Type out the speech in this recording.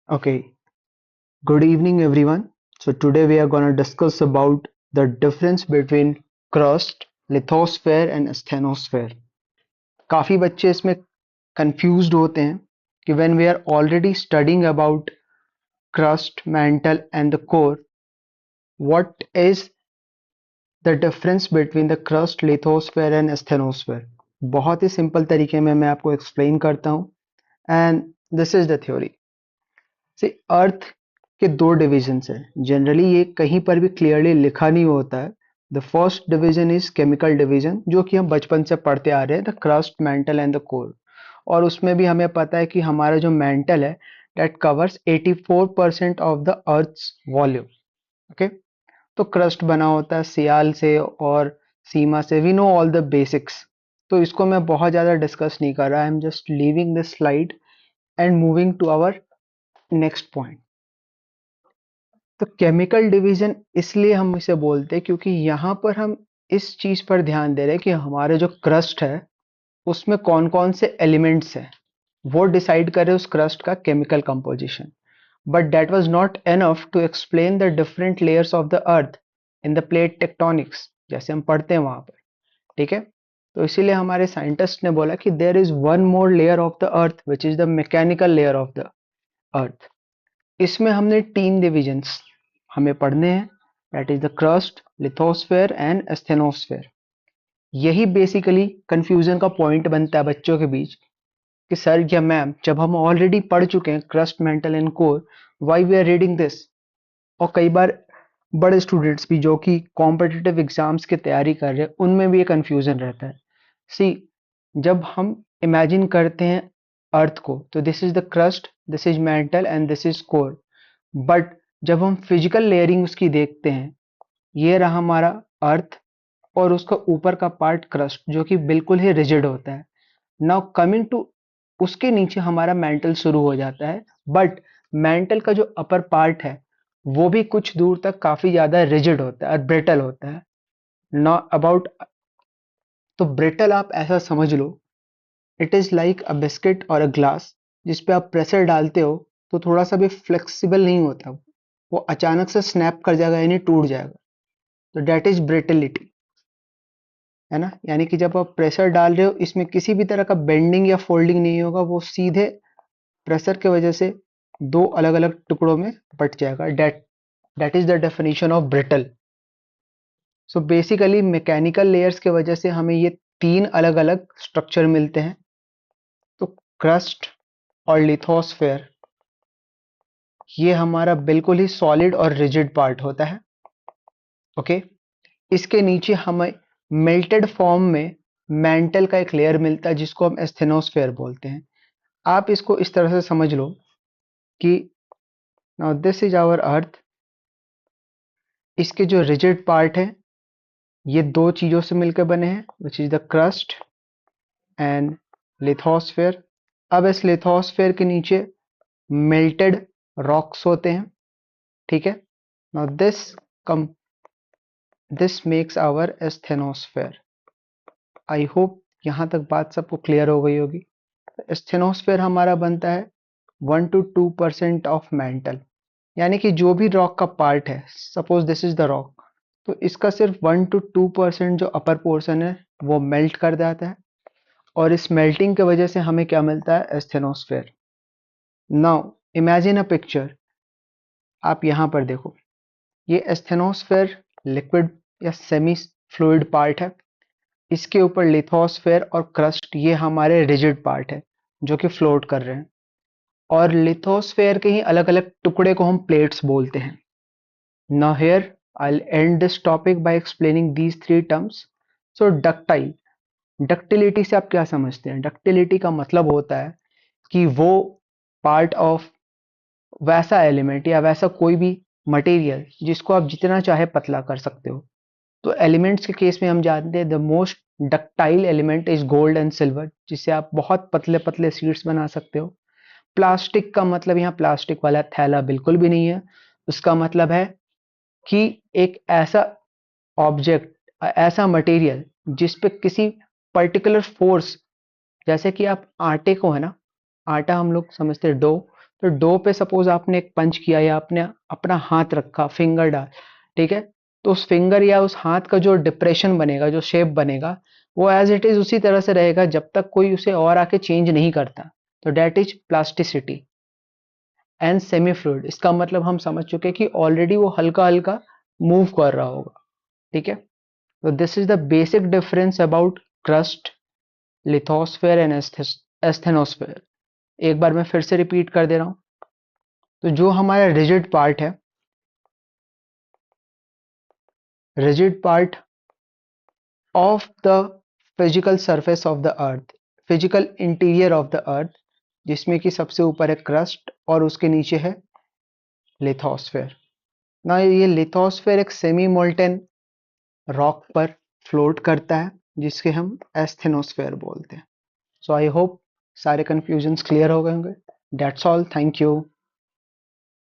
Okay, good evening everyone. So today we are going to discuss about the difference between crust, lithosphere and asthenosphere. काफी बच्चे इसमें confused होते हैं कि when we are already studying about crust, mantle and the core, what is the difference between the crust, lithosphere and asthenosphere? बहुत ही simple तरीके में मैं आपको एक्सप्लेन करता हूँ and this is the theory. से अर्थ के दो डिविजन्स हैं। जनरली ये कहीं पर भी क्लियरली लिखा नहीं होता है। The first division is chemical division, जो कि हम बचपन से पढ़ते आ रहे हैं, the crust, mantle and the core. और उसमें भी हमें पता है कि हमारा जो मेंटल है that covers 84% of the earth's volume. Okay, तो क्रस्ट बना होता है सियाल से और सीमा से। We know all the basics, तो इसको मैं बहुत ज़्यादा डिस्कस नहीं कर रहा। I am just leaving this slide and moving to our next point. तो केमिकल डिवीजन इसलिए हम इसे बोलते हैं क्योंकि यहाँ पर हम इस चीज पर ध्यान दे रहे हैं कि हमारे जो क्रस्ट है उसमें कौन कौन से एलिमेंट्स हैं, वो डिसाइड करे उस क्रस्ट का chemical composition. But that was not enough to explain the different layers of the earth in the plate tectonics, जैसे हम पढ़ते हैं वहां पर। ठीक है, तो इसीलिए हमारे साइंटिस्ट ने बोला कि there is one more layer of the earth which is the mechanical layer of the earth. इसमें हमने तीन डिविजन्स हमें पढ़ने हैं, that is the crust, lithosphere and asthenosphere. यही बेसिकली कंफ्यूजन का पॉइंट बनता है बच्चों के बीच कि सर या मैम, जब हम ऑलरेडी पढ़ चुके हैं crust, mantle and core, why we are reading this. और कई बार बड़े स्टूडेंट्स भी जो कि कॉम्पिटिटिव एग्जाम्स की तैयारी कर रहे हैं, उनमें भी ये कंफ्यूजन रहता है। सी, जब हम इमेजिन करते हैं अर्थ को, तो this is the crust, this is mental and this is core. But जब हम फिजिकल लेयरिंग उसकी देखते हैं, ये रहा हमारा अर्थ और उसका ऊपर का पार्ट क्रस्ट, जो कि बिल्कुल ही रिजिड होता है। नाउ कमिंग टू, उसके नीचे हमारा मेंटल शुरू हो जाता है। बट मेंटल का जो अपर पार्ट है वो भी कुछ दूर तक काफी ज्यादा रिजिड होता है और ब्रिटल होता है। नॉ अबाउट, तो ब्रिटल आप ऐसा समझ लो, it is like a biscuit और अ ग्लास, जिस पे आप प्रेशर डालते हो तो थोड़ा सा भी फ्लेक्सिबल नहीं होता, वो अचानक से स्नैप कर जाएगा यानी टूट जाएगा। तो डेट इज ब्रिटिलिटी, है ना। यानी कि जब आप प्रेशर डाल रहे हो, इसमें किसी भी तरह का बेंडिंग या फोल्डिंग नहीं होगा, वो सीधे प्रेशर की वजह से दो अलग अलग टुकड़ों में बट जाएगा। That is the definition of brittle. So basically mechanical layers की वजह से हमें ये तीन अलग अलग स्ट्रक्चर मिलते हैं। तो क्रस्ट और लिथोस्फेयर, ये हमारा बिल्कुल ही सॉलिड और रिजिड पार्ट होता है। ओके, इसके नीचे हमें मेल्टेड फॉर्म में मेंटल का एक लेयर मिलता है जिसको हम एस्थेनोस्फेयर बोलते हैं। आप इसको इस तरह से समझ लो कि now this is our earth. इसके जो रिजिड पार्ट है ये दो चीजों से मिलकर बने हैं, विच is the crust and lithosphere. अब इस लिथोस्फेयर के नीचे मेल्टेड रॉक्स होते हैं। ठीक है, now this makes our asthenosphere. I hope यहां तक बात सबको क्लियर हो गई होगी। एस्थेनोस्फेयर हमारा बनता है 1 to 2% ऑफ मेंटल, यानी कि जो भी रॉक का पार्ट है, suppose this is the rock, तो इसका सिर्फ 1 to 2% जो अपर पोर्शन है वो मेल्ट कर जाता है, और इस मेल्टिंग की वजह से हमें क्या मिलता है, asthenosphere. Now imagine a picture, आप यहां पर देखो, ये एस्थेनोस्फेयर लिक्विड या सेमी फ्लूइड पार्ट है। इसके ऊपर लिथोस्फेयर और क्रस्ट, ये हमारे रिजिड पार्ट है जो कि फ्लोट कर रहे हैं। और लिथोस्फेयर के ही अलग अलग टुकड़े को हम प्लेट्स बोलते हैं। Now here I and this topic by explaining these three terms. So ductile, ductility से आप क्या समझते हैं? डक्टिलिटी का मतलब होता है कि वो पार्ट ऑफ वैसा एलिमेंट या वैसा कोई भी मटेरियल जिसको आप जितना चाहे पतला कर सकते हो। तो एलिमेंट्स के केस में हम जानते हैं the most ductile element is gold and silver, जिससे आप बहुत पतले पतले शीट्स बना सकते हो। प्लास्टिक का मतलब यहाँ प्लास्टिक वाला थैला बिल्कुल भी नहीं है। उसका मतलब है कि एक ऐसा ऑब्जेक्ट, ऐसा मटेरियल जिस पे किसी पर्टिकुलर फोर्स, जैसे कि आप आटे को, है ना, आटा हम लोग समझते हैं डो, तो डो पे सपोज आपने एक पंच किया या आपने अपना हाथ रखा, फिंगर डाल, ठीक है, तो उस फिंगर या उस हाथ का जो डिप्रेशन बनेगा, जो शेप बनेगा, वो एज इट इज उसी तरह से रहेगा जब तक कोई उसे और आके चेंज नहीं करता। तो that is plasticity. And semi fluid, इसका मतलब हम समझ चुके कि ऑलरेडी वो हल्का हल्का मूव कर रहा होगा, ठीक है। तो this is the basic difference about crust, lithosphere and asthenosphere. एक बार मैं फिर से रिपीट कर दे रहा हूं। तो जो हमारा रिजिड पार्ट है, rigid part of the physical surface of the earth, physical interior of the अर्थ, जिसमें कि सबसे ऊपर है क्रस्ट और उसके नीचे है लिथोस्फेयर। ना ये लिथोस्फेयर एक सेमी मोल्टेन रॉक पर फ्लोट करता है, जिसके हम एस्थेनोस्फेयर बोलते हैं। सो आई होप सारे कंफ्यूजन्स क्लियर हो गए होंगे। That's all, thank you.